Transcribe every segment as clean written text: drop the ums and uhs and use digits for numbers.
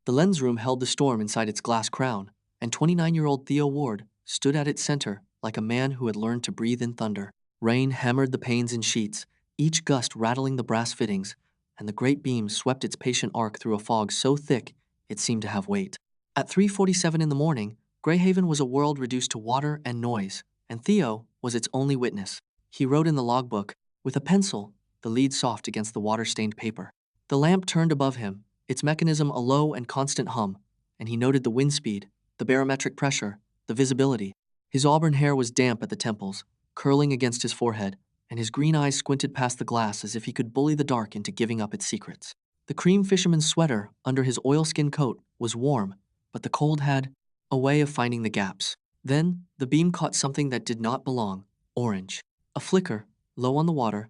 The lens room held the storm inside its glass crown, and 29-year-old Theo Ward stood at its center like a man who had learned to breathe in thunder. Rain hammered the panes in sheets, each gust rattling the brass fittings, and the great beam swept its patient arc through a fog so thick it seemed to have weight. At 3:47 in the morning, Grayhaven was a world reduced to water and noise, and Theo was its only witness. He wrote in the logbook, with a pencil, the lead soft against the water-stained paper. The lamp turned above him, its mechanism a low and constant hum, and he noted the wind speed, the barometric pressure, the visibility. His auburn hair was damp at the temples, curling against his forehead, and his green eyes squinted past the glass as if he could bully the dark into giving up its secrets. The cream fisherman's sweater under his oilskin coat was warm, but the cold had a way of finding the gaps. Then, the beam caught something that did not belong, orange. A flicker, low on the water,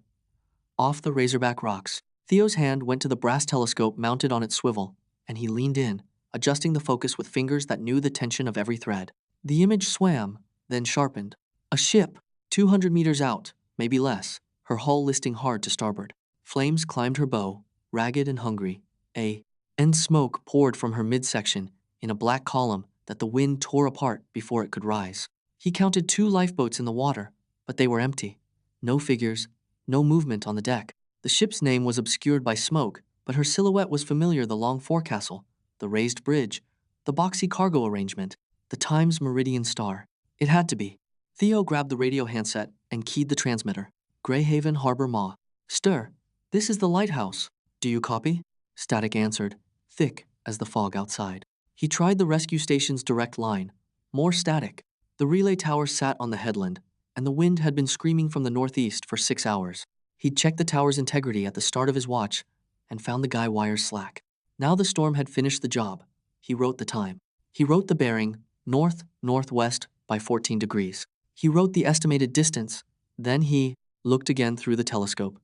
off the razorback rocks. Theo's hand went to the brass telescope mounted on its swivel, and he leaned in, adjusting the focus with fingers that knew the tension of every thread. The image swam, then sharpened. A ship, 200 meters out, maybe less, her hull listing hard to starboard. Flames climbed her bow, ragged and hungry. And smoke poured from her midsection in a black column that the wind tore apart before it could rise. He counted 2 lifeboats in the water, but they were empty. No figures, no movement on the deck. The ship's name was obscured by smoke, but her silhouette was familiar: the long forecastle, the raised bridge, the boxy cargo arrangement, the Times Meridian Star. It had to be. Theo grabbed the radio handset and keyed the transmitter. Grayhaven Harbor Ma. Stir. This is the Lighthouse. Do you copy? Static answered, thick as the fog outside. He tried the rescue station's direct line. More static. The relay tower sat on the headland, and the wind had been screaming from the northeast for 6 hours. He'd checked the tower's integrity at the start of his watch and found the guy wires slack. Now the storm had finished the job. He wrote the time. He wrote the bearing, north-northwest by 14 degrees. He wrote the estimated distance. Then he looked again through the telescope,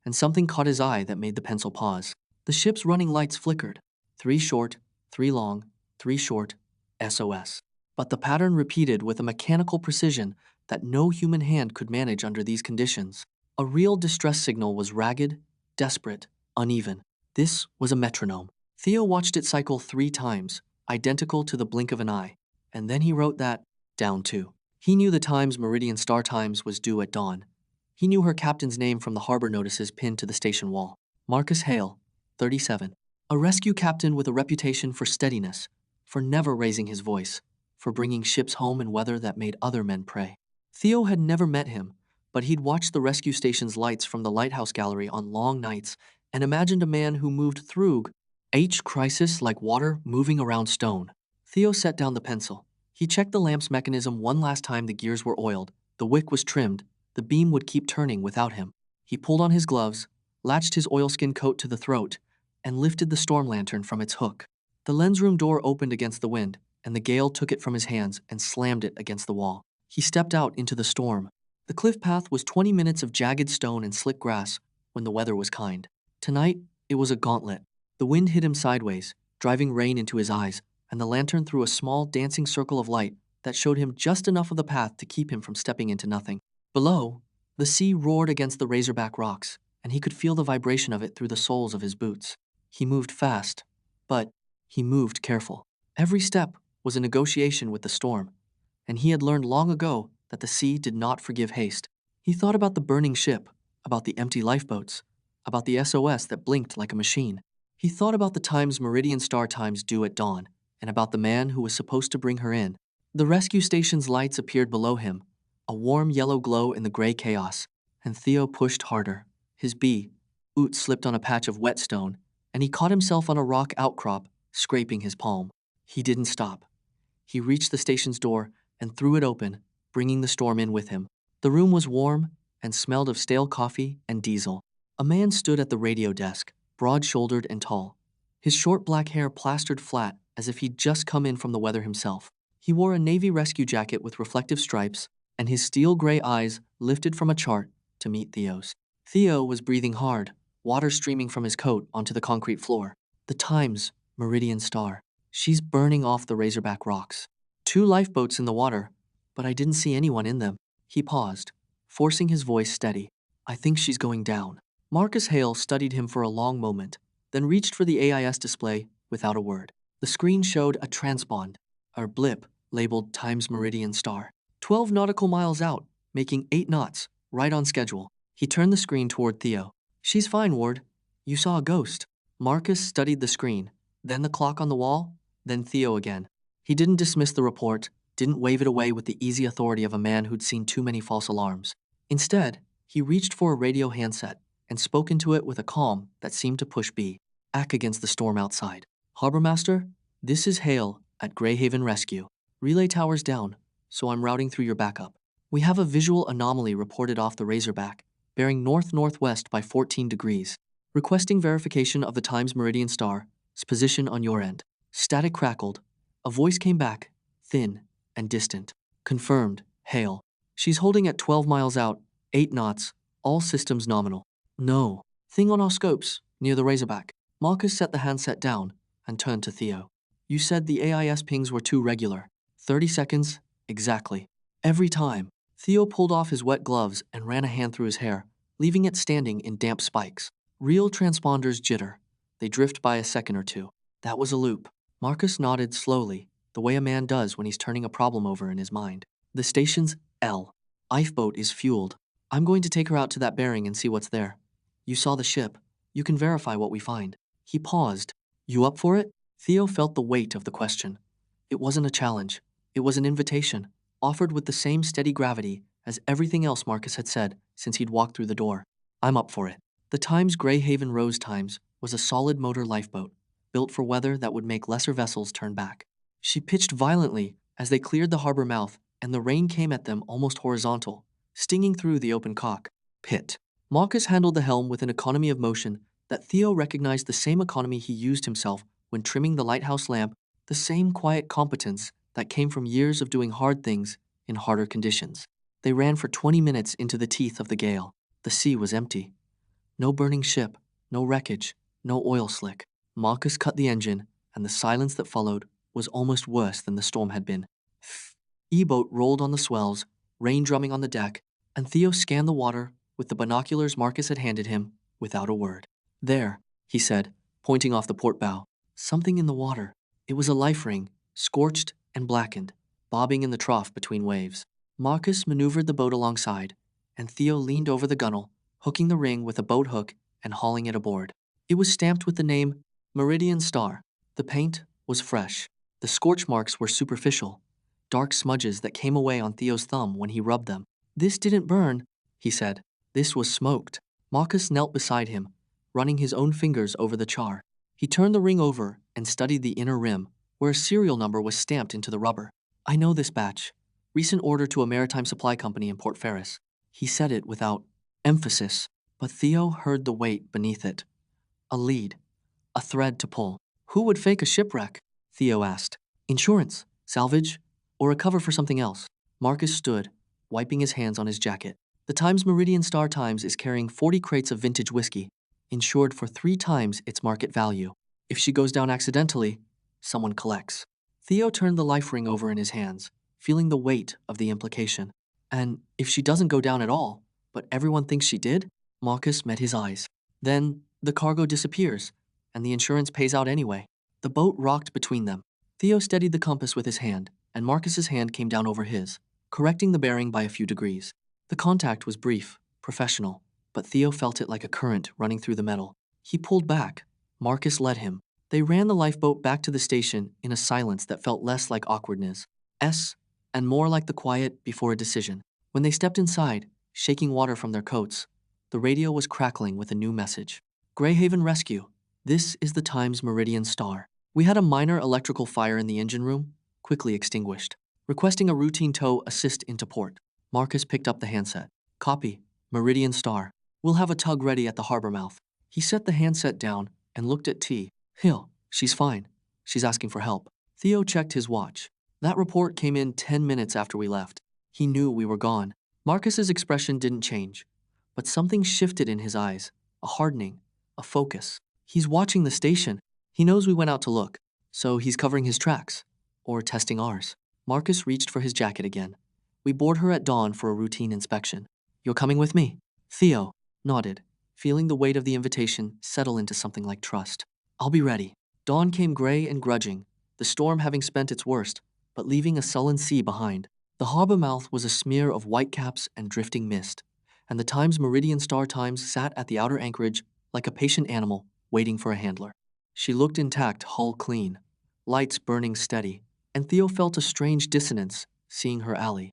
and something caught his eye that made the pencil pause. The ship's running lights flickered. 3 short, 3 long, 3 short, SOS. But the pattern repeated with a mechanical precision that no human hand could manage under these conditions. A real distress signal was ragged, desperate, uneven. This was a metronome. Theo watched it cycle 3 times, identical to the blink of an eye, and then he wrote that down too. He knew the Times Meridian Star Times was due at dawn. He knew her captain's name from the harbor notices pinned to the station wall. Marcus Hale, 37. A rescue captain with a reputation for steadiness, for never raising his voice, for bringing ships home in weather that made other men pray. Theo had never met him, but he'd watched the rescue station's lights from the lighthouse gallery on long nights and imagined a man who moved through each crisis like water moving around stone. Theo set down the pencil. He checked the lamp's mechanism one last time. The gears were oiled, the wick was trimmed, the beam would keep turning without him. He pulled on his gloves, latched his oilskin coat to the throat, and lifted the storm lantern from its hook. The lens room door opened against the wind, and the gale took it from his hands and slammed it against the wall. He stepped out into the storm. The cliff path was 20 minutes of jagged stone and slick grass when the weather was kind. Tonight, it was a gauntlet. The wind hit him sideways, driving rain into his eyes, and the lantern threw a small dancing circle of light that showed him just enough of the path to keep him from stepping into nothing. Below, the sea roared against the razorback rocks, and he could feel the vibration of it through the soles of his boots. He moved fast, but he moved careful. Every step was a negotiation with the storm, and he had learned long ago that the sea did not forgive haste. He thought about the burning ship, about the empty lifeboats, about the SOS that blinked like a machine. He thought about the Times Meridian Star Times due at dawn, and about the man who was supposed to bring her in. The rescue station's lights appeared below him, a warm yellow glow in the gray chaos, and Theo pushed harder. His boot slipped on a patch of whetstone, and he caught himself on a rock outcrop, scraping his palm. He didn't stop. He reached the station's door and threw it open, bringing the storm in with him. The room was warm and smelled of stale coffee and diesel. A man stood at the radio desk, broad-shouldered and tall, his short black hair plastered flat as if he'd just come in from the weather himself. He wore a Navy rescue jacket with reflective stripes, and his steel-gray eyes lifted from a chart to meet Theo's. Theo was breathing hard, water streaming from his coat onto the concrete floor. The Times Meridian Star. She's burning off the razorback rocks. 2 lifeboats in the water, but I didn't see anyone in them. He paused, forcing his voice steady. I think she's going down. Marcus Hale studied him for a long moment, then reached for the AIS display without a word. The screen showed a transpond, or blip, labeled Times Meridian Star. 12 nautical miles out, making 8 knots, right on schedule. He turned the screen toward Theo. She's fine, Ward. You saw a ghost. Marcus studied the screen, then the clock on the wall, then Theo again. He didn't dismiss the report, didn't wave it away with the easy authority of a man who'd seen too many false alarms. Instead, he reached for a radio handset and spoke into it with a calm that seemed to push B back against the storm outside. Harbormaster, this is Hale at Grayhaven Rescue. Relay towers down, so I'm routing through your backup. We have a visual anomaly reported off the Razorback, bearing north-northwest by 14 degrees. Requesting verification of the Times Meridian Star's position on your end. Static crackled. A voice came back, thin and distant. Confirmed, Hale. She's holding at 12 miles out, 8 knots, all systems nominal. No. Thing on our scopes, near the Razorback. Marcus set the handset down and turned to Theo. You said the AIS pings were too regular. 30 seconds, exactly. Every time. Theo pulled off his wet gloves and ran a hand through his hair, leaving it standing in damp spikes. Real transponders jitter. They drift by a second or two. That was a loop. Marcus nodded slowly, the way a man does when he's turning a problem over in his mind. The station's L. Ifeboat is fueled. I'm going to take her out to that bearing and see what's there. You saw the ship. You can verify what we find. He paused. You up for it? Theo felt the weight of the question. It wasn't a challenge. It was an invitation, offered with the same steady gravity as everything else Marcus had said since he'd walked through the door. I'm up for it. The Times Grayhaven Rose Times was a solid motor lifeboat, built for weather that would make lesser vessels turn back. She pitched violently as they cleared the harbor mouth, and the rain came at them almost horizontal, stinging through the open cockpit. Marcus handled the helm with an economy of motion that Theo recognized, the same economy he used himself when trimming the lighthouse lamp, the same quiet competence that came from years of doing hard things in harder conditions. They ran for 20 minutes into the teeth of the gale. The sea was empty. No burning ship, no wreckage, no oil slick. Marcus cut the engine, and the silence that followed was almost worse than the storm had been. E-boat rolled on the swells, rain drumming on the deck, and Theo scanned the water with the binoculars Marcus had handed him without a word. There, he said, pointing off the port bow. Something in the water. It was a life ring, scorched and blackened, bobbing in the trough between waves. Marcus maneuvered the boat alongside, and Theo leaned over the gunwale, hooking the ring with a boat hook and hauling it aboard. It was stamped with the name Meridian Star. The paint was fresh. The scorch marks were superficial, dark smudges that came away on Theo's thumb when he rubbed them. This didn't burn, he said. This was smoked. Marcus knelt beside him, running his own fingers over the char. He turned the ring over and studied the inner rim, where a serial number was stamped into the rubber. I know this batch. Recent order to a maritime supply company in Port Ferris. He said it without emphasis, but Theo heard the weight beneath it. A lead. A thread to pull. Who would fake a shipwreck? Theo asked. Insurance, salvage, or a cover for something else? Marcus stood, wiping his hands on his jacket. The Times Meridian Star Times is carrying 40 crates of vintage whiskey, insured for 3 times its market value. If she goes down accidentally, someone collects. Theo turned the life ring over in his hands, feeling the weight of the implication. And if she doesn't go down at all, but everyone thinks she did? Marcus met his eyes. Then the cargo disappears, and the insurance pays out anyway. The boat rocked between them. Theo steadied the compass with his hand, and Marcus's hand came down over his, correcting the bearing by a few degrees. The contact was brief, professional, but Theo felt it like a current running through the metal. He pulled back. Marcus led him. They ran the lifeboat back to the station in a silence that felt less like awkwardness, and more like the quiet before a decision. When they stepped inside, shaking water from their coats, the radio was crackling with a new message. Grayhaven Rescue. This is the Times Meridian Star. We had a minor electrical fire in the engine room, quickly extinguished. Requesting a routine tow assist into port. Marcus picked up the handset. Copy. Meridian Star. We'll have a tug ready at the harbor mouth. He set the handset down and looked at T. Hill. She's fine. She's asking for help. Theo checked his watch. That report came in 10 minutes after we left. He knew we were gone. Marcus's expression didn't change, but something shifted in his eyes, a hardening, a focus. He's watching the station. He knows we went out to look, so he's covering his tracks, or testing ours. Marcus reached for his jacket again. We board her at dawn for a routine inspection. You're coming with me? Theo nodded, feeling the weight of the invitation settle into something like trust. I'll be ready. Dawn came gray and grudging, the storm having spent its worst, but leaving a sullen sea behind. The harbor mouth was a smear of whitecaps and drifting mist, and the Times Meridian Star Times sat at the outer anchorage like a patient animal waiting for a handler. She looked intact, hull clean, lights burning steady, and Theo felt a strange dissonance seeing her alley.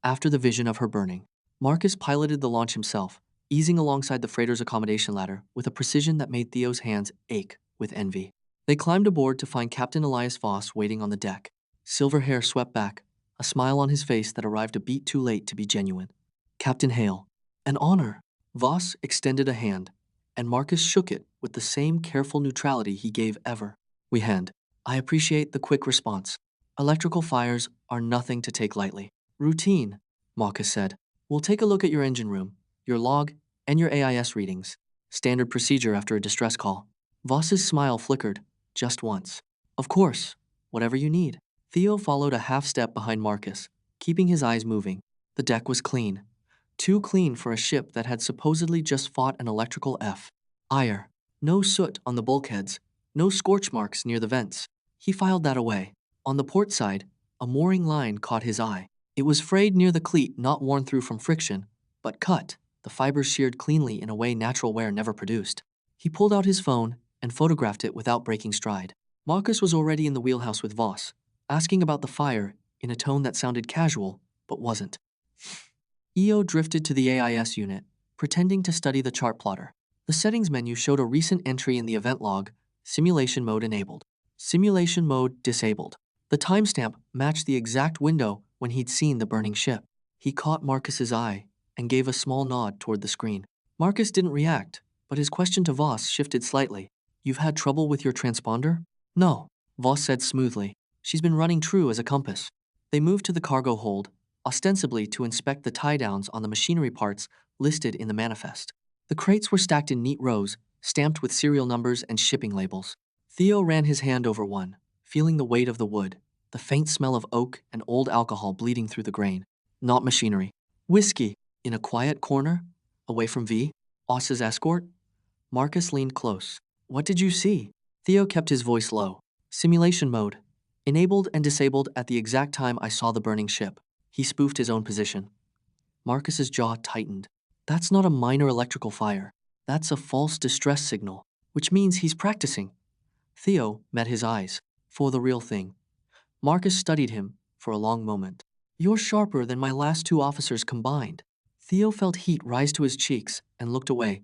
After the vision of her burning. Marcus piloted the launch himself, easing alongside the freighter's accommodation ladder with a precision that made Theo's hands ache with envy. They climbed aboard to find Captain Elias Voss waiting on the deck. Silver hair swept back, a smile on his face that arrived a beat too late to be genuine. Captain Hale. An honor. Voss extended a hand, and Marcus shook it with the same careful neutrality he gave ever. I appreciate the quick response. Electrical fires are nothing to take lightly. Routine, Marcus said. We'll take a look at your engine room, your log, and your AIS readings. Standard procedure after a distress call. Voss's smile flickered, just once. Of course, whatever you need. Theo followed a half step behind Marcus, keeping his eyes moving. The deck was clean. Too clean for a ship that had supposedly just fought an electrical ire. No soot on the bulkheads, no scorch marks near the vents. He filed that away. On the port side, a mooring line caught his eye. It was frayed near the cleat, not worn through from friction, but cut, the fibers sheared cleanly in a way natural wear never produced. He pulled out his phone and photographed it without breaking stride. Marcus was already in the wheelhouse with Voss, asking about the fire in a tone that sounded casual, but wasn't. EO drifted to the AIS unit, pretending to study the chart plotter. The settings menu showed a recent entry in the event log, simulation mode enabled. Simulation mode disabled. The timestamp matched the exact window when he'd seen the burning ship. He caught Marcus's eye and gave a small nod toward the screen. Marcus didn't react, but his question to Voss shifted slightly. You've had trouble with your transponder? No, Voss said smoothly. She's been running true as a compass. They moved to the cargo hold, ostensibly to inspect the tie-downs on the machinery parts listed in the manifest. The crates were stacked in neat rows, stamped with serial numbers and shipping labels. Theo ran his hand over one, feeling the weight of the wood, the faint smell of oak and old alcohol bleeding through the grain. Not machinery. Whiskey, in a quiet corner, away from Oss's escort. Marcus leaned close. What did you see? Theo kept his voice low. Simulation mode. Enabled and disabled at the exact time I saw the burning ship. He spoofed his own position. Marcus's jaw tightened. That's not a minor electrical fire. That's a false distress signal, which means he's practicing. Theo met his eyes. For the real thing. Marcus studied him for a long moment. You're sharper than my last two officers combined. Theo felt heat rise to his cheeks and looked away,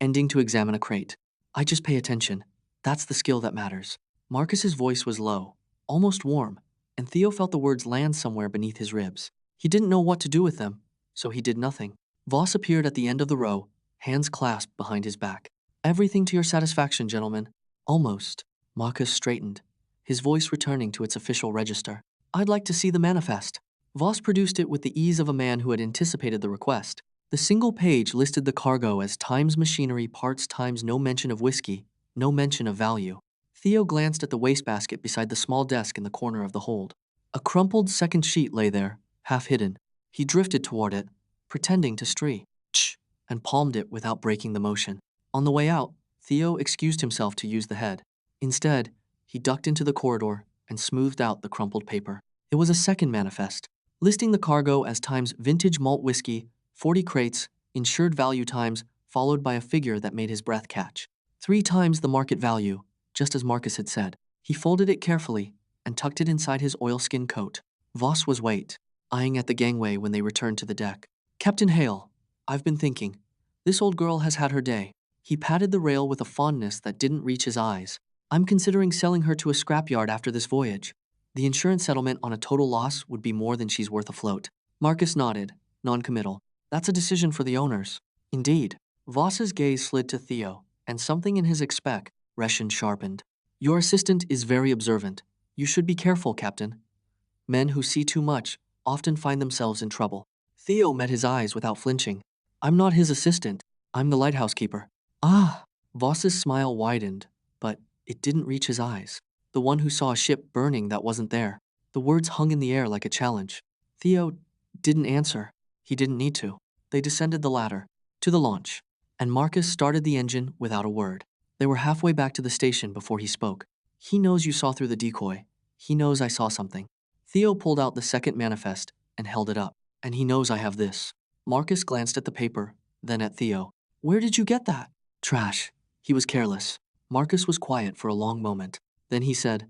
ending to examine a crate. I just pay attention. That's the skill that matters. Marcus's voice was low, almost warm, and Theo felt the words land somewhere beneath his ribs. He didn't know what to do with them, so he did nothing. Voss appeared at the end of the row, hands clasped behind his back. Everything to your satisfaction, gentlemen. Almost. Marcus straightened, his voice returning to its official register. I'd like to see the manifest. Voss produced it with the ease of a man who had anticipated the request. The single page listed the cargo as times machinery parts times no mention of whiskey, no mention of value. Theo glanced at the wastebasket beside the small desk in the corner of the hold. A crumpled second sheet lay there, half hidden. He drifted toward it, pretending to stretch, and palmed it without breaking the motion. On the way out, Theo excused himself to use the head. Instead, he ducked into the corridor and smoothed out the crumpled paper. It was a second manifest, listing the cargo as times vintage malt whiskey, 40 crates, insured value times, followed by a figure that made his breath catch. 3 times the market value, just as Marcus had said. He folded it carefully and tucked it inside his oilskin coat. Voss was eyeing at the gangway when they returned to the deck. Captain Hale, I've been thinking. This old girl has had her day. He patted the rail with a fondness that didn't reach his eyes. I'm considering selling her to a scrapyard after this voyage. The insurance settlement on a total loss would be more than she's worth afloat. Marcus nodded, non-committal. That's a decision for the owners. Indeed. Voss's gaze slid to Theo, and something in his expression sharpened. Your assistant is very observant. You should be careful, Captain. Men who see too much often find themselves in trouble. Theo met his eyes without flinching. I'm not his assistant. I'm the lighthouse keeper. Ah! Voss's smile widened, but it didn't reach his eyes. The one who saw a ship burning that wasn't there. The words hung in the air like a challenge. Theo didn't answer. He didn't need to. They descended the ladder to the launch, and Marcus started the engine without a word. They were halfway back to the station before he spoke. He knows you saw through the decoy. He knows I saw something. Theo pulled out the second manifest and held it up. And he knows I have this. Marcus glanced at the paper, then at Theo. Where did you get that? Trash. He was careless. Marcus was quiet for a long moment. Then he said,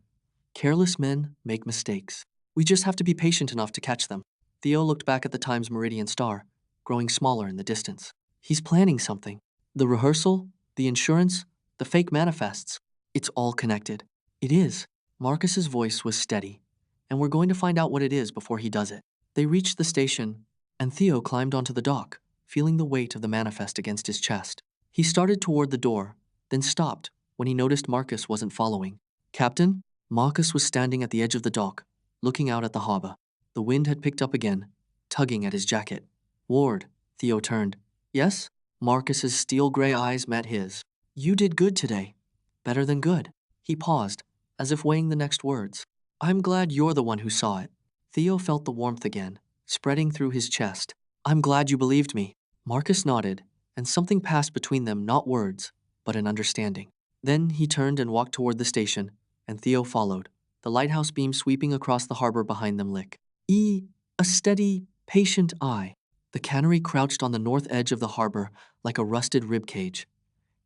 careless men make mistakes. We just have to be patient enough to catch them. Theo looked back at the Times Meridian Star, growing smaller in the distance. He's planning something. The rehearsal, the insurance, the fake manifests. It's all connected. It is. Marcus's voice was steady. And we're going to find out what it is before he does it. They reached the station, and Theo climbed onto the dock, feeling the weight of the manifest against his chest. He started toward the door, then stopped when he noticed Marcus wasn't following. Captain? Marcus was standing at the edge of the dock, looking out at the harbor. The wind had picked up again, tugging at his jacket. Ward, Theo turned. Yes? Marcus's steel-gray eyes met his. You did good today. Better than good. He paused, as if weighing the next words. I'm glad you're the one who saw it. Theo felt the warmth again, spreading through his chest. I'm glad you believed me. Marcus nodded, and something passed between them, not words, but an understanding. Then he turned and walked toward the station, and Theo followed, the lighthouse beam sweeping across the harbor behind them lick. A steady, patient eye. The cannery crouched on the north edge of the harbor like a rusted rib cage,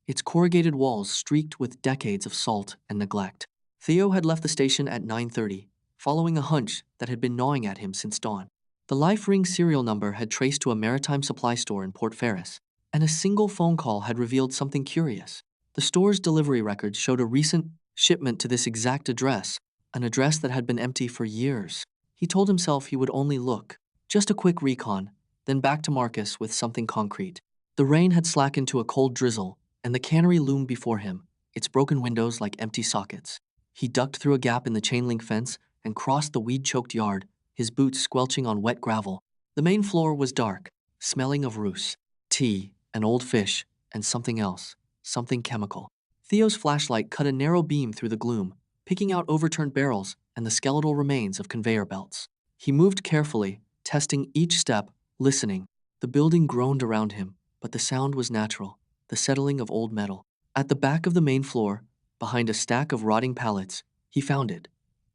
its corrugated walls streaked with decades of salt and neglect. Theo had left the station at 9:30, following a hunch that had been gnawing at him since dawn. The Life Ring serial number had traced to a maritime supply store in Port Ferris, and a single phone call had revealed something curious. The store's delivery records showed a recent shipment to this exact address, an address that had been empty for years. He told himself he would only look, just a quick recon, then back to Marcus with something concrete. The rain had slackened to a cold drizzle, and the cannery loomed before him, its broken windows like empty sockets. He ducked through a gap in the chain-link fence and crossed the weed-choked yard, his boots squelching on wet gravel. The main floor was dark, smelling of roost, tea, and old fish, and something else, something chemical. Theo's flashlight cut a narrow beam through the gloom, picking out overturned barrels and the skeletal remains of conveyor belts. He moved carefully, testing each step, listening. The building groaned around him, but the sound was natural, the settling of old metal. At the back of the main floor, behind a stack of rotting pallets, he found it.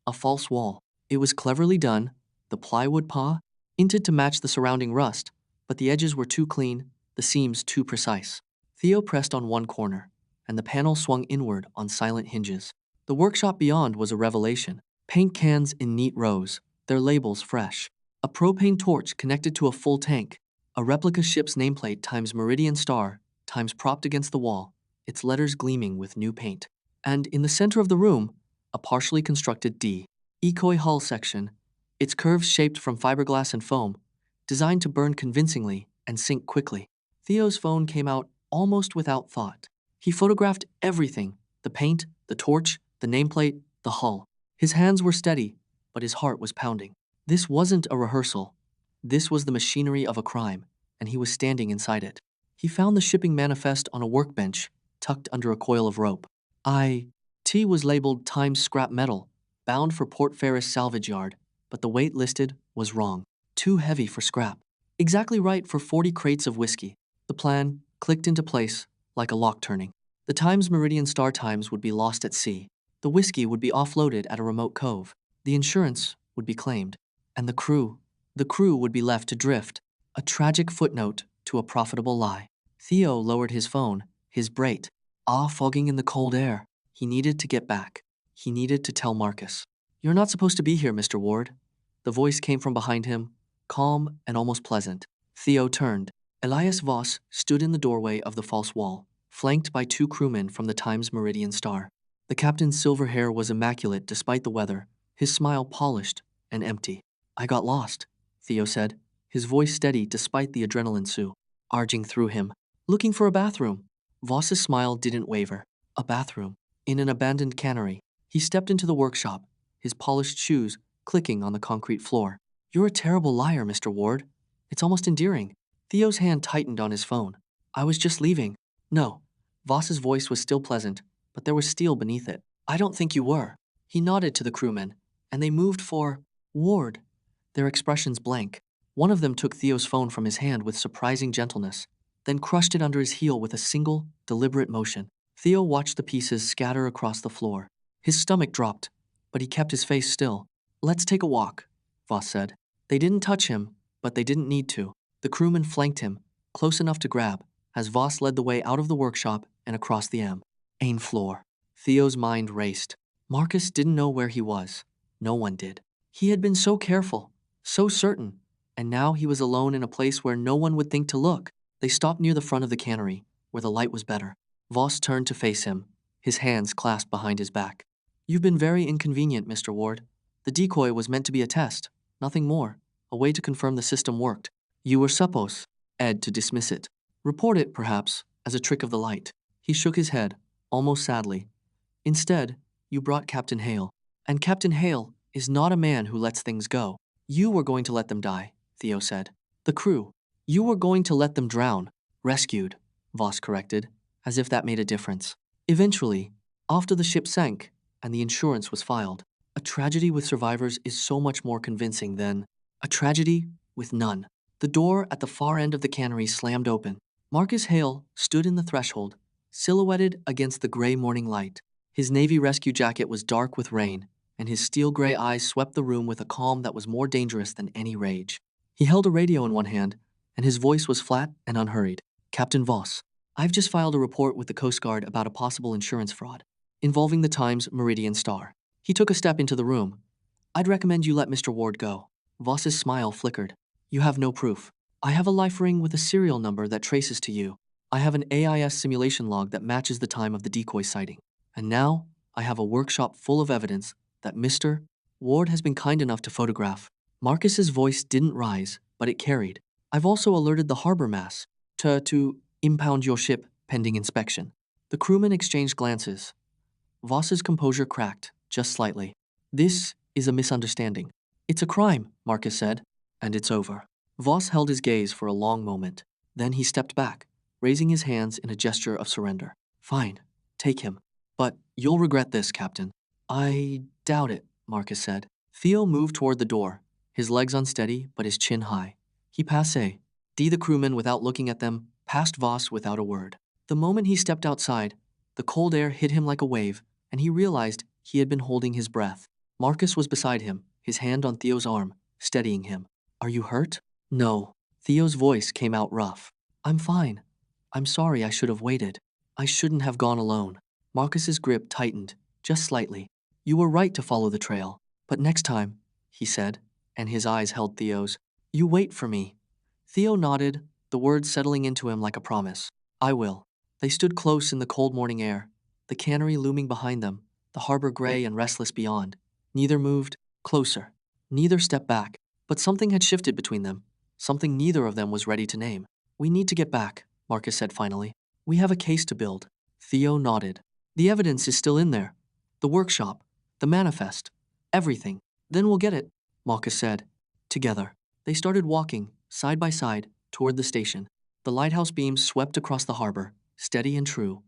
A false wall. It was cleverly done, the plywood inted to match the surrounding rust, but the edges were too clean, the seams too precise. Theo pressed on one corner, and the panel swung inward on silent hinges. The workshop beyond was a revelation. Paint cans in neat rows, their labels fresh. A propane torch connected to a full tank. A replica ship's nameplate times Meridian Star, times propped against the wall, its letters gleaming with new paint. And in the center of the room, a partially constructed decoy hull section, its curves shaped from fiberglass and foam, designed to burn convincingly and sink quickly. Theo's phone came out almost without thought. He photographed everything, the paint, the torch, the nameplate, the hull. His hands were steady, but his heart was pounding. This wasn't a rehearsal. This was the machinery of a crime, and he was standing inside it. He found the shipping manifest on a workbench, tucked under a coil of rope. T was labeled Times Scrap Metal, bound for Port Ferris salvage yard, but the weight listed was wrong. Too heavy for scrap. Exactly right for 40 crates of whiskey. The plan clicked into place like a lock turning. The Times Meridian Star Times would be lost at sea. The whiskey would be offloaded at a remote cove. The insurance would be claimed. And the crew would be left to drift. A tragic footnote to a profitable lie. Theo lowered his phone, his brate, fogging in the cold air. He needed to get back. He needed to tell Marcus. You're not supposed to be here, Mr. Ward. The voice came from behind him, calm and almost pleasant. Theo turned. Elias Voss stood in the doorway of the false wall, flanked by two crewmen from the Times Meridian Star. The captain's silver hair was immaculate despite the weather, his smile polished and empty. I got lost, Theo said, his voice steady despite the adrenaline surging through him. Looking for a bathroom. Voss's smile didn't waver. A bathroom. In an abandoned cannery. He stepped into the workshop, his polished shoes clicking on the concrete floor. You're a terrible liar, Mr. Ward. It's almost endearing. Theo's hand tightened on his phone. I was just leaving. No. Voss's voice was still pleasant, but there was steel beneath it. I don't think you were. He nodded to the crewmen, and they moved for Ward, their expressions blank. One of them took Theo's phone from his hand with surprising gentleness, then crushed it under his heel with a single, deliberate motion. Theo watched the pieces scatter across the floor, His stomach dropped, but he kept his face still. "Let's take a walk," Voss said. They didn't touch him, but they didn't need to. The crewman flanked him, close enough to grab, as Voss led the way out of the workshop and across the main floor. Theo's mind raced. Marcus didn't know where he was. No one did. He had been so careful, so certain, and now he was alone in a place where no one would think to look. They stopped near the front of the cannery, where the light was better. Voss turned to face him, his hands clasped behind his back. "You've been very inconvenient, Mr. Ward. The decoy was meant to be a test, nothing more, a way to confirm the system worked. You were supposed, Ed, to dismiss it. Report it, perhaps, as a trick of the light." He shook his head, almost sadly. "Instead, you brought Captain Hale. And Captain Hale is not a man who lets things go. You were going to let them die," Theo said. "The crew. You were going to let them drown." "Rescued," Voss corrected, as if that made a difference. "Eventually, after the ship sank and the insurance was filed. A tragedy with survivors is so much more convincing than a tragedy with none." The door at the far end of the cannery slammed open. Marcus Hale stood in the threshold, silhouetted against the gray morning light. His navy rescue jacket was dark with rain, and his steel-gray eyes swept the room with a calm that was more dangerous than any rage. He held a radio in one hand, and his voice was flat and unhurried. "Captain Voss, I've just filed a report with the Coast Guard about a possible insurance fraud involving the Times Meridian Star." He took a step into the room. "I'd recommend you let Mr. Ward go." Voss's smile flickered. "You have no proof. I have a life ring with a serial number that traces to you. I have an AIS simulation log that matches the time of the decoy sighting. And now, I have a workshop full of evidence that Mr. Ward has been kind enough to photograph." Marcus's voice didn't rise, but it carried. "I've also alerted the harbor mass to impound your ship pending inspection." The crewmen exchanged glances. Voss's composure cracked, just slightly. "This is a misunderstanding." "It's a crime," Marcus said, "and it's over." Voss held his gaze for a long moment. Then he stepped back, raising his hands in a gesture of surrender. "Fine, take him. But you'll regret this, Captain." "I doubt it," Marcus said. Theo moved toward the door, his legs unsteady but his chin high. He passé. The crewman, without looking at them, passed Voss without a word. The moment he stepped outside, the cold air hit him like a wave, and he realized he had been holding his breath. Marcus was beside him, his hand on Theo's arm, steadying him. "Are you hurt?" "No." Theo's voice came out rough. "I'm fine. I'm sorry I should have waited. I shouldn't have gone alone." Marcus's grip tightened, just slightly. "You were right to follow the trail. But next time," he said, and his eyes held Theo's. "You wait for me." Theo nodded, the words settling into him like a promise. "I will." They stood close in the cold morning air, the cannery looming behind them, the harbor gray and restless beyond. Neither moved. Closer. Neither stepped back. But something had shifted between them, something neither of them was ready to name. "We need to get back," Marcus said finally. "We have a case to build." Theo nodded. "The evidence is still in there. The workshop, the manifest, everything. Then we'll get it," Marcus said. Together, they started walking, side by side, toward the station. The lighthouse beams swept across the harbor, steady and true,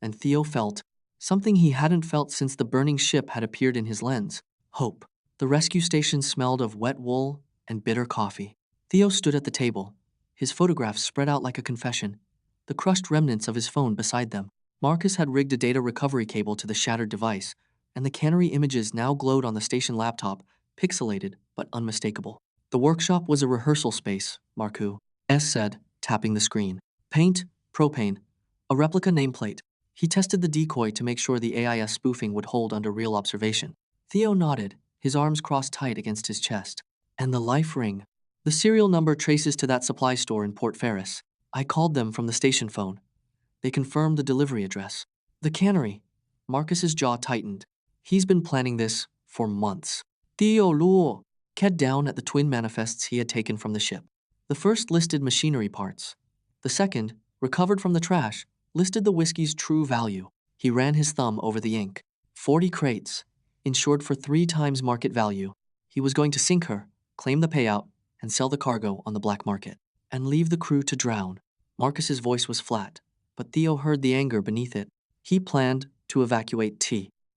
and Theo felt something he hadn't felt since the burning ship had appeared in his lens. Hope. The rescue station smelled of wet wool and bitter coffee. Theo stood at the table, his photographs spread out like a confession, the crushed remnants of his phone beside them. Marcus had rigged a data recovery cable to the shattered device, and the cannery images now glowed on the station laptop, pixelated but unmistakable. The workshop was a rehearsal space, Marcus said, tapping the screen. "Paint, propane, a replica nameplate." He tested the decoy to make sure the AIS spoofing would hold under real observation. Theo nodded, his arms crossed tight against his chest. "And the life ring. The serial number traces to that supply store in Port Ferris. I called them from the station phone. They confirmed the delivery address." "The cannery." Marcus's jaw tightened. He's been planning this for months. Theo Luo kept down at the twin manifests he had taken from the ship. The first listed machinery parts. The second, recovered from the trash, listed the whiskey's true value. He ran his thumb over the ink. 40 crates, insured for 3 times market value. He was going to sink her, claim the payout, and sell the cargo on the black market. And leave the crew to drown. Marcus's voice was flat, but Theo heard the anger beneath it. He planned to evacuate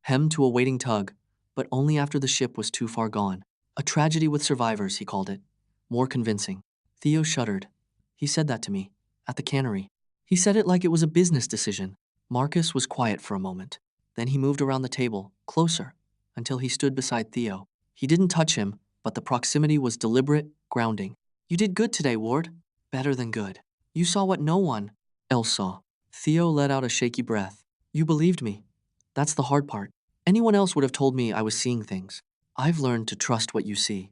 Hem to a waiting tug, but only after the ship was too far gone. A tragedy with survivors, he called it. More convincing. Theo shuddered. "He said that to me, at the cannery. He said it like it was a business decision." Marcus was quiet for a moment. Then he moved around the table, closer, until he stood beside Theo. He didn't touch him, but the proximity was deliberate, grounding. You did good today, Ward. Better than good. You saw what no one else saw. Theo let out a shaky breath. You believed me. That's the hard part. Anyone else would have told me I was seeing things. I've learned to trust what you see.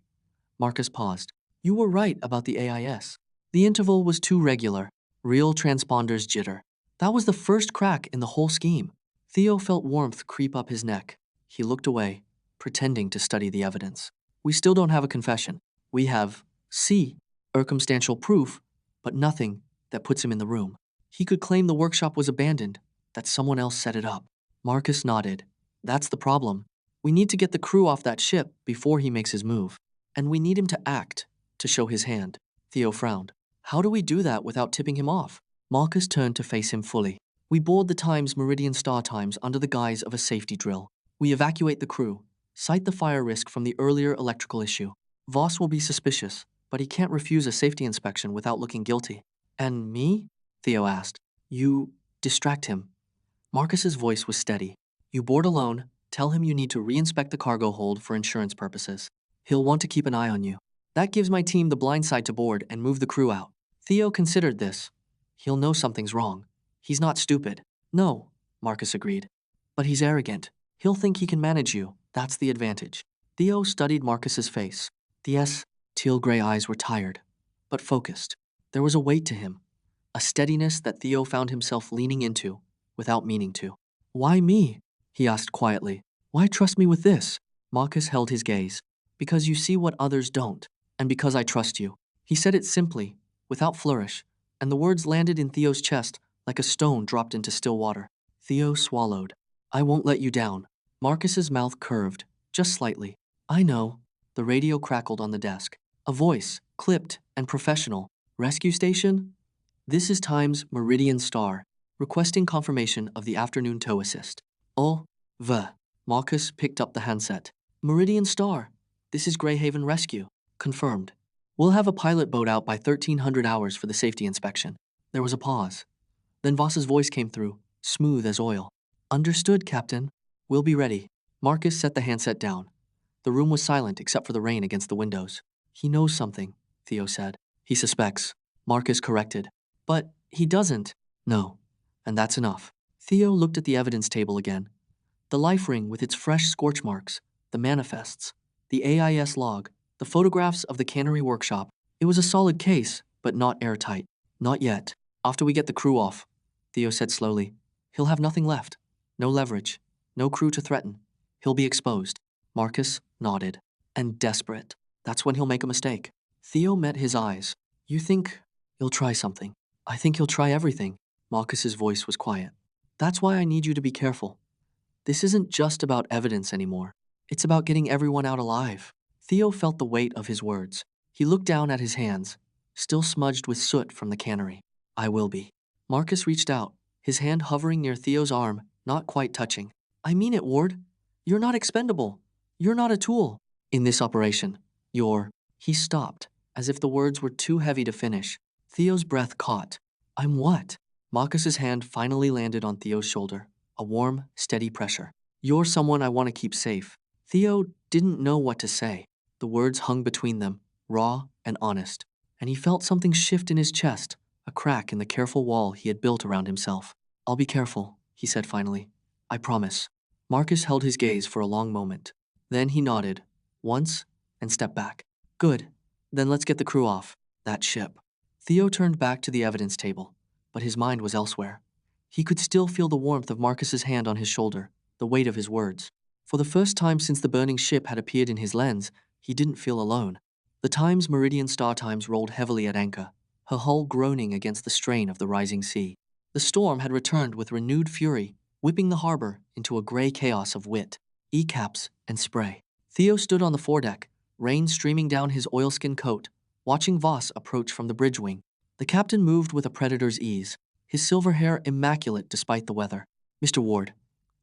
Marcus paused. You were right about the AIS. The interval was too regular. Real transponders jitter. That was the first crack in the whole scheme. Theo felt warmth creep up his neck. He looked away, pretending to study the evidence. We still don't have a confession. We have circumstantial proof, but nothing that puts him in the room. He could claim the workshop was abandoned, that someone else set it up. Marcus nodded. That's the problem. We need to get the crew off that ship before he makes his move. And we need him to act, to show his hand. Theo frowned. How do we do that without tipping him off? Marcus turned to face him fully. We board the Times Meridian Star Times under the guise of a safety drill. We evacuate the crew, cite the fire risk from the earlier electrical issue. Voss will be suspicious, but he can't refuse a safety inspection without looking guilty. And me? Theo asked. You distract him. Marcus's voice was steady. You board alone, tell him you need to reinspect the cargo hold for insurance purposes. He'll want to keep an eye on you. That gives my team the blind side to board and move the crew out. Theo considered this. He'll know something's wrong. He's not stupid. No, Marcus agreed. But he's arrogant. He'll think he can manage you. That's the advantage. Theo studied Marcus's face. The teal-gray eyes were tired, but focused. There was a weight to him, a steadiness that Theo found himself leaning into without meaning to. Why me? He asked quietly. Why trust me with this? Marcus held his gaze. Because you see what others don't, and because I trust you. He said it simply, without flourish, and the words landed in Theo's chest like a stone dropped into still water. Theo swallowed. I won't let you down. Marcus's mouth curved, just slightly. I know. The radio crackled on the desk. A voice, clipped and professional. Rescue station? This is Times Meridian Star, requesting confirmation of the afternoon tow assist. Oh, Marcus picked up the handset. Meridian Star. This is Grayhaven Rescue. Confirmed. We'll have a pilot boat out by 1300 hours for the safety inspection. There was a pause. Then Voss's voice came through, smooth as oil. Understood, Captain. We'll be ready. Marcus set the handset down. The room was silent except for the rain against the windows. He knows something, Theo said. He suspects. Marcus corrected. But he doesn't. No. And that's enough. Theo looked at the evidence table again. The life ring with its fresh scorch marks, the manifests, the AIS log, the photographs of the cannery workshop. It was a solid case, but not airtight. Not yet. After we get the crew off, Theo said slowly, he'll have nothing left. No leverage. No crew to threaten. He'll be exposed. Marcus nodded. And desperate. That's when he'll make a mistake. Theo met his eyes. You think he'll try something? I think he'll try everything. Marcus's voice was quiet. That's why I need you to be careful. This isn't just about evidence anymore. It's about getting everyone out alive. Theo felt the weight of his words. He looked down at his hands, still smudged with soot from the cannery. I will be. Marcus reached out, his hand hovering near Theo's arm, not quite touching. I mean it, Ward. You're not expendable. You're not a tool. In this operation, you're... He stopped, as if the words were too heavy to finish. Theo's breath caught. I'm what? Marcus's hand finally landed on Theo's shoulder, a warm, steady pressure. You're someone I want to keep safe. Theo didn't know what to say. The words hung between them, raw and honest, and he felt something shift in his chest, a crack in the careful wall he had built around himself. I'll be careful, he said finally. I promise. Marcus held his gaze for a long moment. Then he nodded, once, and stepped back. Good. Then let's get the crew off. That ship. Theo turned back to the evidence table, but his mind was elsewhere. He could still feel the warmth of Marcus's hand on his shoulder, the weight of his words. For the first time since the burning ship had appeared in his lens, he didn't feel alone. The Times Meridian Star Times rolled heavily at anchor, her hull groaning against the strain of the rising sea. The storm had returned with renewed fury, whipping the harbor into a gray chaos of wit, E-caps, and spray. Theo stood on the foredeck, rain streaming down his oilskin coat, watching Voss approach from the bridge wing. The captain moved with a predator's ease, his silver hair immaculate despite the weather. Mr. Ward.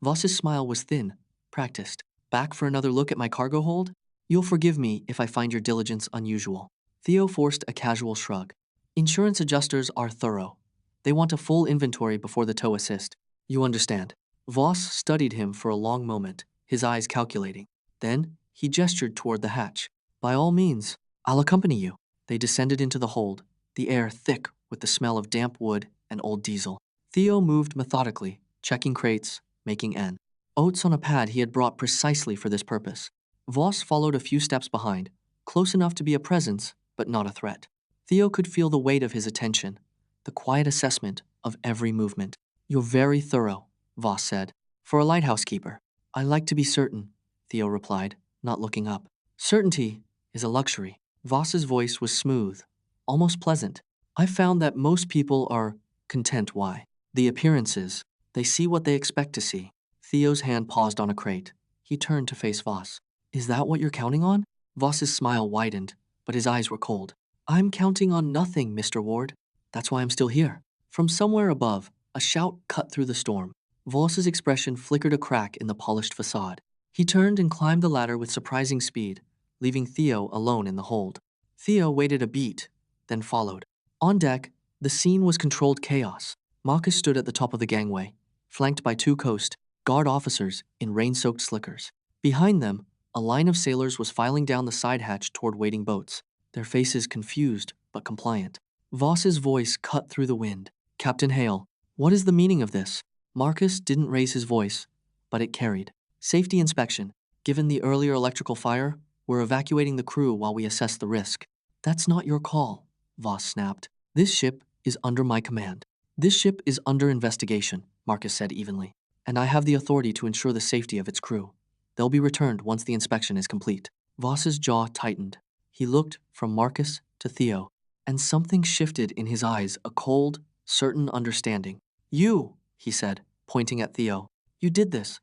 Voss's smile was thin, practiced. Back for another look at my cargo hold? You'll forgive me if I find your diligence unusual. Theo forced a casual shrug. Insurance adjusters are thorough. They want a full inventory before the tow assist. You understand. Voss studied him for a long moment, his eyes calculating. Then, he gestured toward the hatch. By all means, I'll accompany you. They descended into the hold, the air thick with the smell of damp wood and old diesel. Theo moved methodically, checking crates, making N. Oats on a pad he had brought precisely for this purpose. Voss followed a few steps behind, close enough to be a presence, but not a threat. Theo could feel the weight of his attention, the quiet assessment of every movement. You're very thorough, Voss said. For a lighthouse keeper. I like to be certain, Theo replied, not looking up. Certainty is a luxury. Voss's voice was smooth, almost pleasant. I've found that most people are content. Why? The appearances. They see what they expect to see. Theo's hand paused on a crate. He turned to face Voss. Is that what you're counting on? Voss's smile widened, but his eyes were cold. I'm counting on nothing, Mr. Ward. That's why I'm still here. From somewhere above, a shout cut through the storm. Voss's expression flickered a crack in the polished facade. He turned and climbed the ladder with surprising speed, leaving Theo alone in the hold. Theo waited a beat, then followed. On deck, the scene was controlled chaos. Marcus stood at the top of the gangway, flanked by two Coast Guard officers in rain-soaked slickers. Behind them, a line of sailors was filing down the side hatch toward waiting boats, their faces confused but compliant. Voss's voice cut through the wind. Captain Hale, what is the meaning of this? Marcus didn't raise his voice, but it carried. Safety inspection. Given the earlier electrical fire, we're evacuating the crew while we assess the risk. That's not your call, Voss snapped. This ship is under my command. This ship is under investigation, Marcus said evenly, and I have the authority to ensure the safety of its crew. They'll be returned once the inspection is complete. Voss's jaw tightened. He looked from Marcus to Theo, and something shifted in his eyes, a cold, certain understanding. You, he said, pointing at Theo. You did this.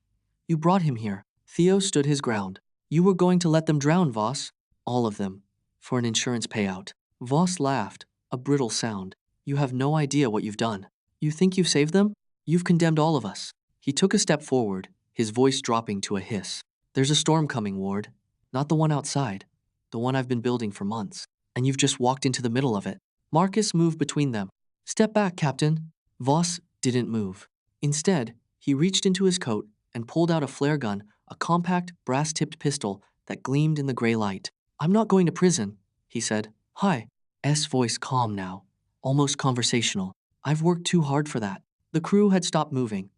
You brought him here. Theo stood his ground. You were going to let them drown, Voss. All of them. For an insurance payout. Voss laughed, a brittle sound. You have no idea what you've done. You think you've saved them? You've condemned all of us. He took a step forward, his voice dropping to a hiss. There's a storm coming, Ward. Not the one outside. The one I've been building for months. And you've just walked into the middle of it. Marcus moved between them. Step back, Captain. Voss didn't move. Instead, he reached into his coat and pulled out a flare gun, a compact, brass-tipped pistol that gleamed in the gray light. I'm not going to prison, he said. Hi. S voice calm now, almost conversational. I've worked too hard for that. The crew had stopped moving.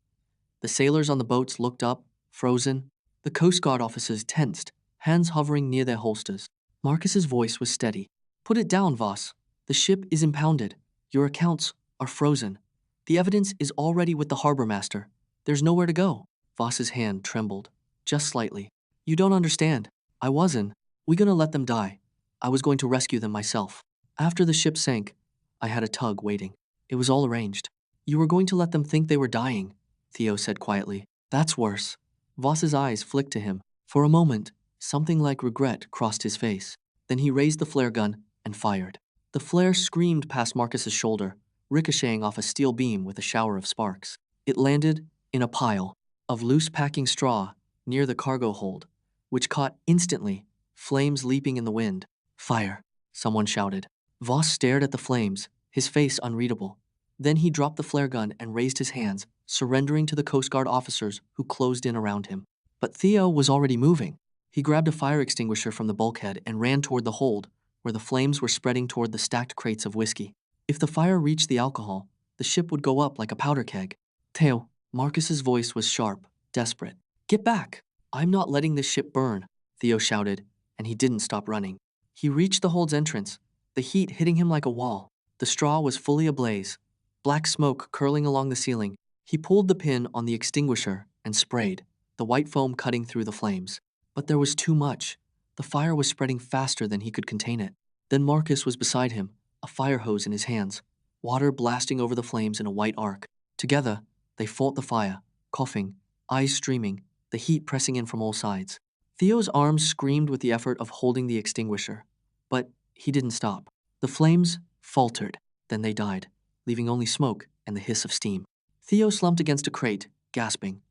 The sailors on the boats looked up, frozen. The Coast Guard officers tensed, hands hovering near their holsters. Marcus's voice was steady. Put it down, Voss. The ship is impounded. Your accounts are frozen. The evidence is already with the harbor master. There's nowhere to go. Voss's hand trembled, just slightly. You don't understand. I wasn't. We're gonna let them die. I was going to rescue them myself. After the ship sank, I had a tug waiting. It was all arranged. You were going to let them think they were dying, Theo said quietly. That's worse. Voss's eyes flicked to him. For a moment, something like regret crossed his face. Then he raised the flare gun and fired. The flare screamed past Marcus's shoulder, ricocheting off a steel beam with a shower of sparks. It landed in a pile of loose packing straw near the cargo hold, which caught instantly, flames leaping in the wind. Fire, someone shouted. Voss stared at the flames, his face unreadable. Then he dropped the flare gun and raised his hands, surrendering to the Coast Guard officers who closed in around him. But Theo was already moving. He grabbed a fire extinguisher from the bulkhead and ran toward the hold, where the flames were spreading toward the stacked crates of whiskey. If the fire reached the alcohol, the ship would go up like a powder keg. Theo, Marcus's voice was sharp, desperate. Get back! I'm not letting this ship burn, Theo shouted, and he didn't stop running. He reached the hold's entrance, the heat hitting him like a wall. The straw was fully ablaze, black smoke curling along the ceiling. He pulled the pin on the extinguisher and sprayed, the white foam cutting through the flames. But there was too much. The fire was spreading faster than he could contain it. Then Marcus was beside him, a fire hose in his hands, water blasting over the flames in a white arc. Together, they fought the fire, coughing, eyes streaming, the heat pressing in from all sides. Theo's arms screamed with the effort of holding the extinguisher, but he didn't stop. The flames faltered, then they died, leaving only smoke and the hiss of steam. Theo slumped against a crate, gasping.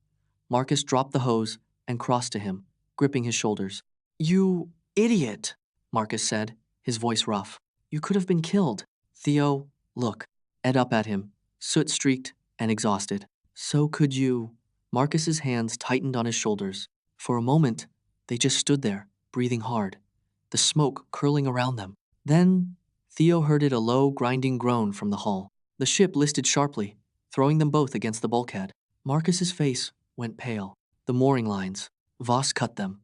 Marcus dropped the hose and crossed to him, gripping his shoulders. You idiot, Marcus said, his voice rough. You could have been killed. Theo, look. Ed up at him, soot-streaked and exhausted. So could you. Marcus's hands tightened on his shoulders. For a moment, they just stood there, breathing hard, the smoke curling around them. Then, Theo heard a low, grinding groan from the hull. The ship listed sharply, throwing them both against the bulkhead. Marcus's face went pale. The mooring lines. Voss cut them.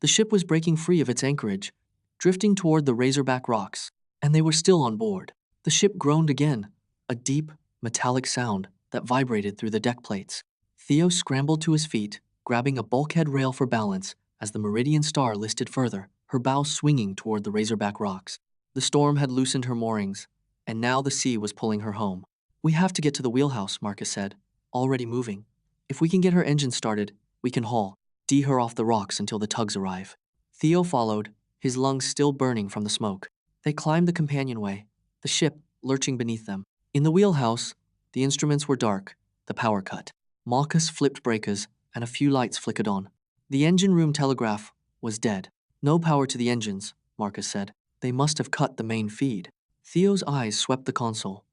The ship was breaking free of its anchorage, drifting toward the Razorback rocks, and they were still on board. The ship groaned again, a deep, metallic sound that vibrated through the deck plates. Theo scrambled to his feet, grabbing a bulkhead rail for balance as the Meridian Star listed further, her bow swinging toward the Razorback rocks. The storm had loosened her moorings, and now the sea was pulling her home. "We have to get to the wheelhouse," Marcus said, already moving. "If we can get her engine started, we can haul, her off the rocks until the tugs arrive." Theo followed, his lungs still burning from the smoke. They climbed the companionway, the ship lurching beneath them. In the wheelhouse, the instruments were dark, the power cut. Marcus flipped breakers, and a few lights flickered on. The engine room telegraph was dead. "No power to the engines," Marcus said. "They must have cut the main feed." Theo's eyes swept the console.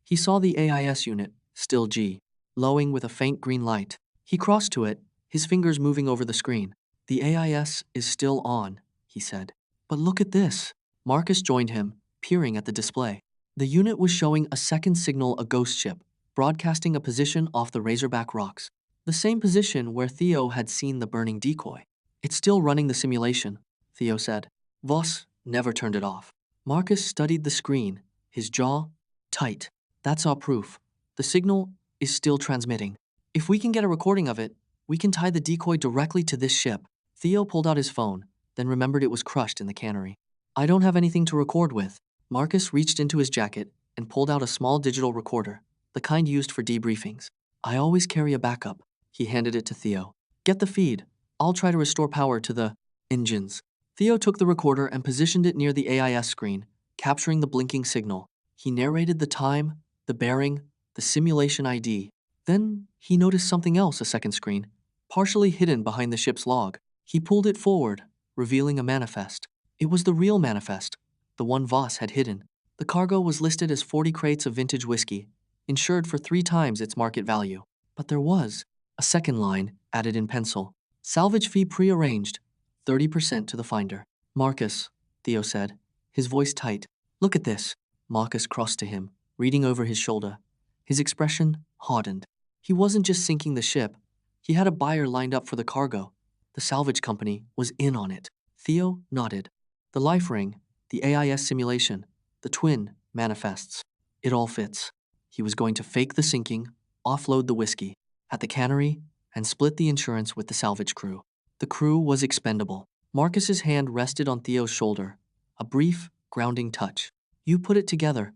He saw the AIS unit, still G, glowing with a faint green light. He crossed to it, his fingers moving over the screen. "The AIS is still on," he said. "But look at this." Marcus joined him, peering at the display. The unit was showing a second signal, a ghost ship, broadcasting a position off the Razorback rocks. The same position where Theo had seen the burning decoy. "It's still running the simulation," Theo said. Voss never turned it off. Marcus studied the screen, his jaw tight. "That's our proof. The signal is still transmitting. If we can get a recording of it, we can tie the decoy directly to this ship." Theo pulled out his phone, then remembered it was crushed in the cannery. "I don't have anything to record with." Marcus reached into his jacket and pulled out a small digital recorder, the kind used for debriefings. "I always carry a backup." He handed it to Theo. "Get the feed. I'll try to restore power to the engines." Theo took the recorder and positioned it near the AIS screen, capturing the blinking signal. He narrated the time, the bearing, the simulation ID. Then he noticed something else, a second screen, partially hidden behind the ship's log. He pulled it forward, revealing a manifest. It was the real manifest, the one Voss had hidden. The cargo was listed as 40 crates of vintage whiskey, insured for 3 times its market value. But there was a second line added in pencil. "Salvage fee prearranged, 30% to the finder." "Marcus," Theo said, his voice tight. "Look at this." Marcus crossed to him, reading over his shoulder. His expression hardened. He wasn't just sinking the ship. He had a buyer lined up for the cargo. The salvage company was in on it. Theo nodded. The life ring, the AIS simulation, the twin manifests. It all fits. He was going to fake the sinking, offload the whiskey at the cannery, and split the insurance with the salvage crew. The crew was expendable. Marcus's hand rested on Theo's shoulder, a brief, grounding touch. "You put it together.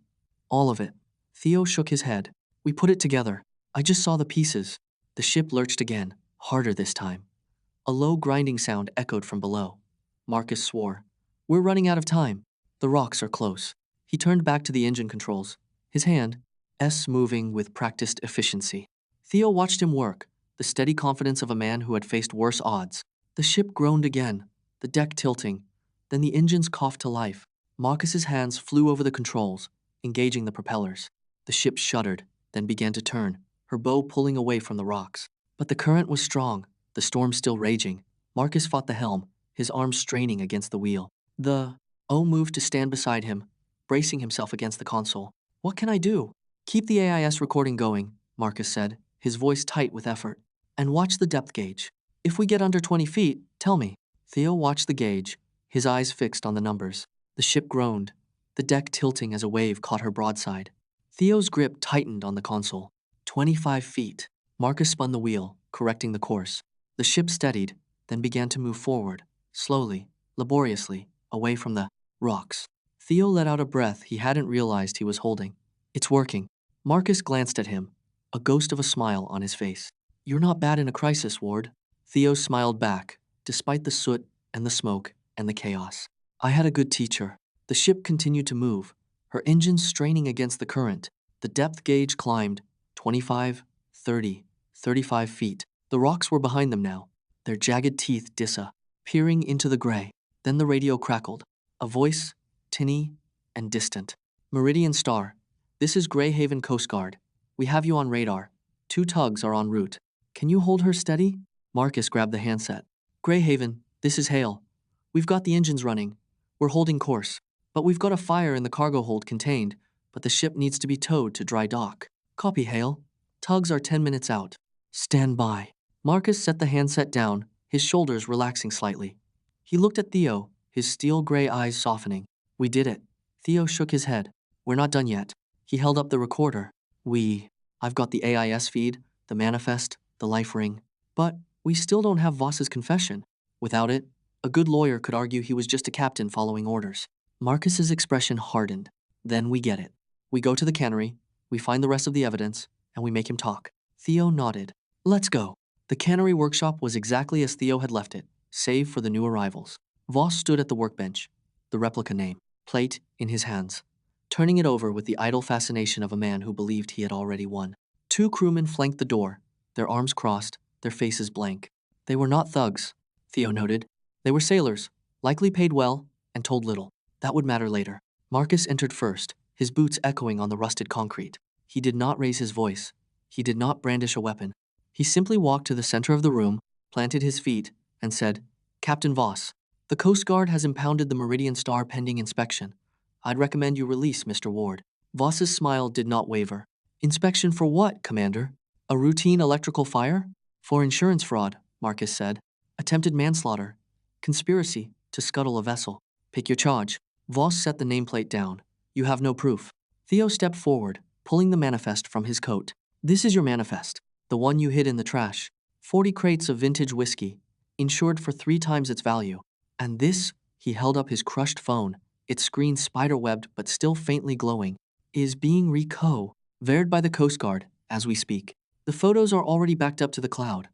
All of it." Theo shook his head. "We put it together. I just saw the pieces." The ship lurched again, harder this time. A low grinding sound echoed from below. Marcus swore. "We're running out of time. The rocks are close." He turned back to the engine controls, his hand, moving with practiced efficiency. Theo watched him work, the steady confidence of a man who had faced worse odds. The ship groaned again, the deck tilting. Then the engines coughed to life. Marcus's hands flew over the controls, engaging the propellers. The ship shuddered, then began to turn, her bow pulling away from the rocks. But the current was strong, the storm still raging. Marcus fought the helm, his arms straining against the wheel. Moved to stand beside him, bracing himself against the console. "What can I do?" "Keep the AIS recording going," Marcus said, his voice tight with effort. "And watch the depth gauge. If we get under 20 feet, tell me." Theo watched the gauge, his eyes fixed on the numbers. The ship groaned, the deck tilting as a wave caught her broadside. Theo's grip tightened on the console. 25 feet. Marcus spun the wheel, correcting the course. The ship steadied, then began to move forward, slowly, laboriously, away from the rocks. Theo let out a breath he hadn't realized he was holding. "It's working." Marcus glanced at him, a ghost of a smile on his face. "You're not bad in a crisis, Ward." Theo smiled back, despite the soot and the smoke and the chaos. "I had a good teacher." The ship continued to move, her engines straining against the current. The depth gauge climbed 25, 30, 35 feet. The rocks were behind them now, their jagged teeth peering into the gray. Then the radio crackled, a voice, tinny and distant. "Meridian Star, this is Grayhaven Coast Guard. We have you on radar. 2 tugs are en route." Can you hold her steady? Marcus grabbed the handset. Grayhaven, this is Hale. We've got the engines running. We're holding course. But we've got a fire in the cargo hold contained, but the ship needs to be towed to dry dock. Copy, Hale. Tugs are 10 minutes out. Stand by. Marcus set the handset down, his shoulders relaxing slightly. He looked at Theo, his steel gray eyes softening. We did it. Theo shook his head. We're not done yet. He held up the recorder. I've got the AIS feed, the manifest, the life ring. But we still don't have Voss's confession. Without it, a good lawyer could argue he was just a captain following orders. Marcus's expression hardened. Then we get it. We go to the cannery, we find the rest of the evidence, and we make him talk. Theo nodded. Let's go. The cannery workshop was exactly as Theo had left it, save for the new arrivals. Voss stood at the workbench, the replica name plate in his hands, turning it over with the idle fascination of a man who believed he had already won. 2 crewmen flanked the door, their arms crossed, their faces blank. They were not thugs, Theo noted. They were sailors, likely paid well, and told little. That would matter later. Marcus entered first, his boots echoing on the rusted concrete. He did not raise his voice. He did not brandish a weapon. He simply walked to the center of the room, planted his feet, and said, Captain Voss, the Coast Guard has impounded the Meridian Star pending inspection. I'd recommend you release Mr. Ward. Voss's smile did not waver. Inspection for what, Commander? A routine electrical fire? For insurance fraud, Marcus said. Attempted manslaughter. Conspiracy to scuttle a vessel. Pick your charge. Voss set the nameplate down. You have no proof. Theo stepped forward, pulling the manifest from his coat. This is your manifest, the one you hid in the trash. 40 crates of vintage whiskey, insured for 3 times its value. And this, he held up his crushed phone, its screen spider-webbed but still faintly glowing, is being revered by the Coast Guard as we speak. The photos are already backed up to the cloud.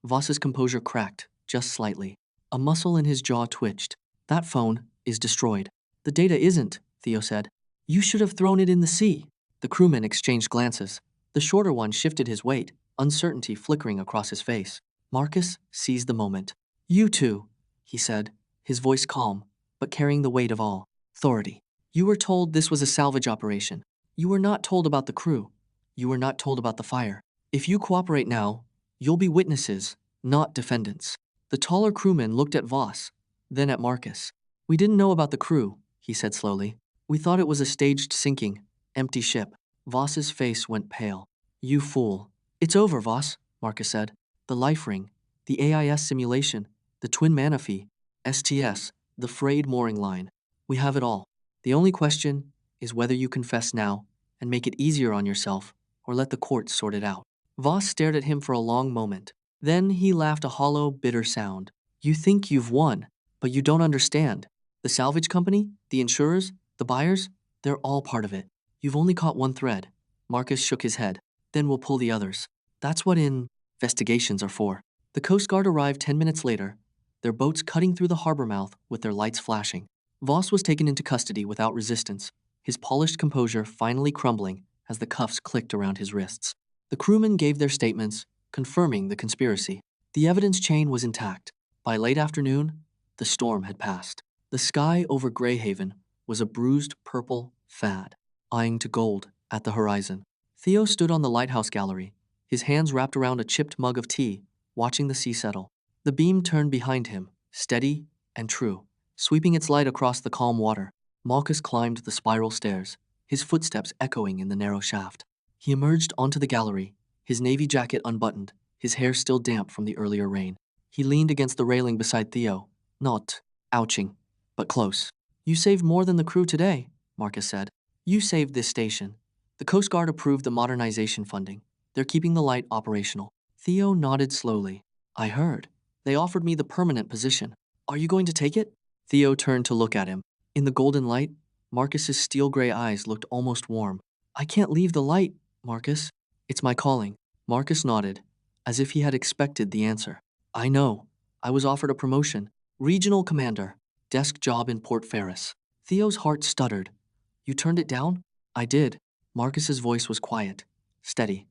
Voss's composure cracked, just slightly. A muscle in his jaw twitched. That phone is destroyed. The data isn't, Theo said. You should have thrown it in the sea. The crewmen exchanged glances. The shorter one shifted his weight, uncertainty flickering across his face. Marcus seized the moment. You two, he said, his voice calm, but carrying the weight of all authority. You were told this was a salvage operation. You were not told about the crew. You were not told about the fire. If you cooperate now, you'll be witnesses, not defendants. The taller crewman looked at Voss, then at Marcus. We didn't know about the crew, he said slowly. We thought it was a staged sinking, empty ship. Voss's face went pale. You fool. It's over, Voss, Marcus said. The life ring, the AIS simulation, the twin mana fee, STS, the frayed mooring line. We have it all. The only question is whether you confess now and make it easier on yourself or let the courts sort it out. Voss stared at him for a long moment. Then he laughed a hollow, bitter sound. You think you've won, but you don't understand. The salvage company, the insurers, the buyers, they're all part of it. You've only caught one thread. Marcus shook his head. Then we'll pull the others. That's what investigations are for. The Coast Guard arrived 10 minutes later, their boats cutting through the harbor mouth with their lights flashing. Voss was taken into custody without resistance, his polished composure finally crumbling as the cuffs clicked around his wrists. The crewmen gave their statements, confirming the conspiracy. The evidence chain was intact. By late afternoon, the storm had passed. The sky over Grayhaven was a bruised purple fad, eyeing to gold at the horizon. Theo stood on the lighthouse gallery, his hands wrapped around a chipped mug of tea, watching the sea settle. The beam turned behind him, steady and true, sweeping its light across the calm water. Marcus climbed the spiral stairs, his footsteps echoing in the narrow shaft. He emerged onto the gallery, his navy jacket unbuttoned, his hair still damp from the earlier rain. He leaned against the railing beside Theo, not ouching, but close. You saved more than the crew today, Marcus said. You saved this station. The Coast Guard approved the modernization funding. They're keeping the light operational. Theo nodded slowly. I heard. They offered me the permanent position. Are you going to take it? Theo turned to look at him. In the golden light, Marcus's steel gray eyes looked almost warm. I can't leave the light, Marcus. It's my calling. Marcus nodded, as if he had expected the answer. I know. I was offered a promotion. Regional commander. Desk job in Port Ferris. Theo's heart stuttered. You turned it down? I did. Marcus's voice was quiet, steady.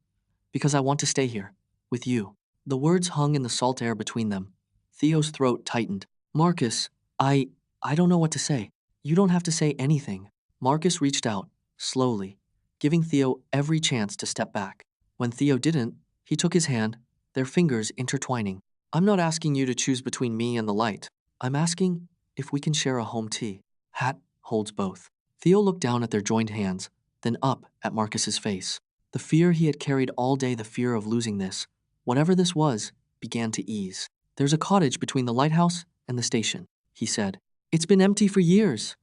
Because I want to stay here, with you. The words hung in the salt air between them. Theo's throat tightened. Marcus, I don't know what to say. You don't have to say anything. Marcus reached out, slowly, giving Theo every chance to step back. When Theo didn't, he took his hand, their fingers intertwining. I'm not asking you to choose between me and the light. I'm asking if we can share a home tea. Hat holds both. Theo looked down at their joined hands, then up at Marcus's face. The fear he had carried all day, the fear of losing this, whatever this was, began to ease. There's a cottage between the lighthouse and the station, he said. It's been empty for years.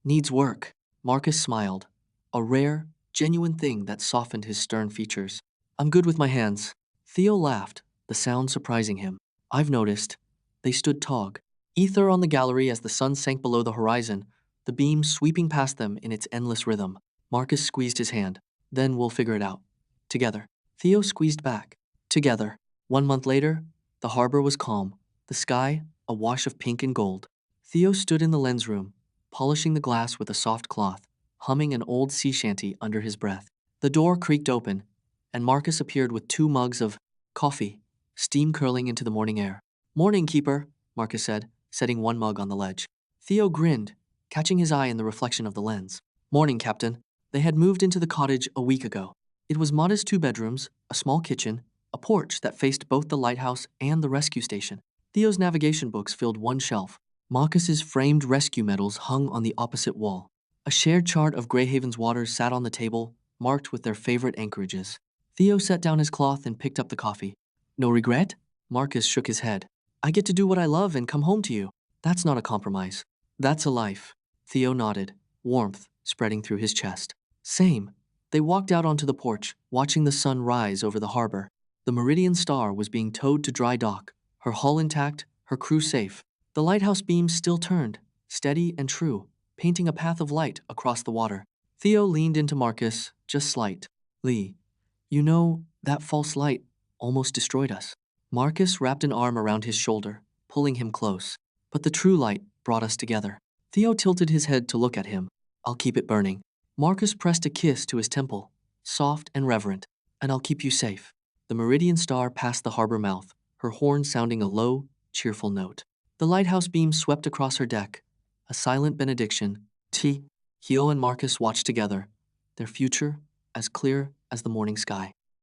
Needs work. Marcus smiled, a rare, genuine thing that softened his stern features. I'm good with my hands. Theo laughed, the sound surprising him. I've noticed. They stood tog, ether on the gallery as the sun sank below the horizon, the beam sweeping past them in its endless rhythm. Marcus squeezed his hand. Then we'll figure it out. Together. Theo squeezed back. Together. 1 month later, the harbor was calm, the sky a wash of pink and gold. Theo stood in the lens room, polishing the glass with a soft cloth, humming an old sea shanty under his breath. The door creaked open, and Marcus appeared with 2 mugs of coffee, steam curling into the morning air. Morning, keeper, Marcus said, setting 1 mug on the ledge. Theo grinned, catching his eye in the reflection of the lens. Morning, Captain. They had moved into the cottage a week ago. It was modest 2 bedrooms, a small kitchen, a porch that faced both the lighthouse and the rescue station. Theo's navigation books filled 1 shelf. Marcus's framed rescue medals hung on the opposite wall. A shared chart of Grayhaven's waters sat on the table, marked with their favorite anchorages. Theo set down his cloth and picked up the coffee. No regret? Marcus shook his head. I get to do what I love and come home to you. That's not a compromise. That's a life. Theo nodded, warmth spreading through his chest. Same. They walked out onto the porch, watching the sun rise over the harbor. The Meridian Star was being towed to dry dock, her hull intact, her crew safe. The lighthouse beams still turned, steady and true, painting a path of light across the water. Theo leaned into Marcus, just slight. Lee, you know, that false light almost destroyed us. Marcus wrapped an arm around his shoulder, pulling him close. But the true light brought us together. Theo tilted his head to look at him. I'll keep it burning. Marcus pressed a kiss to his temple, soft and reverent. And I'll keep you safe. The Meridian Star passed the harbor mouth, her horn sounding a low, cheerful note. The lighthouse beam swept across her deck, a silent benediction. Theo and Marcus watched together, their future as clear as the morning sky.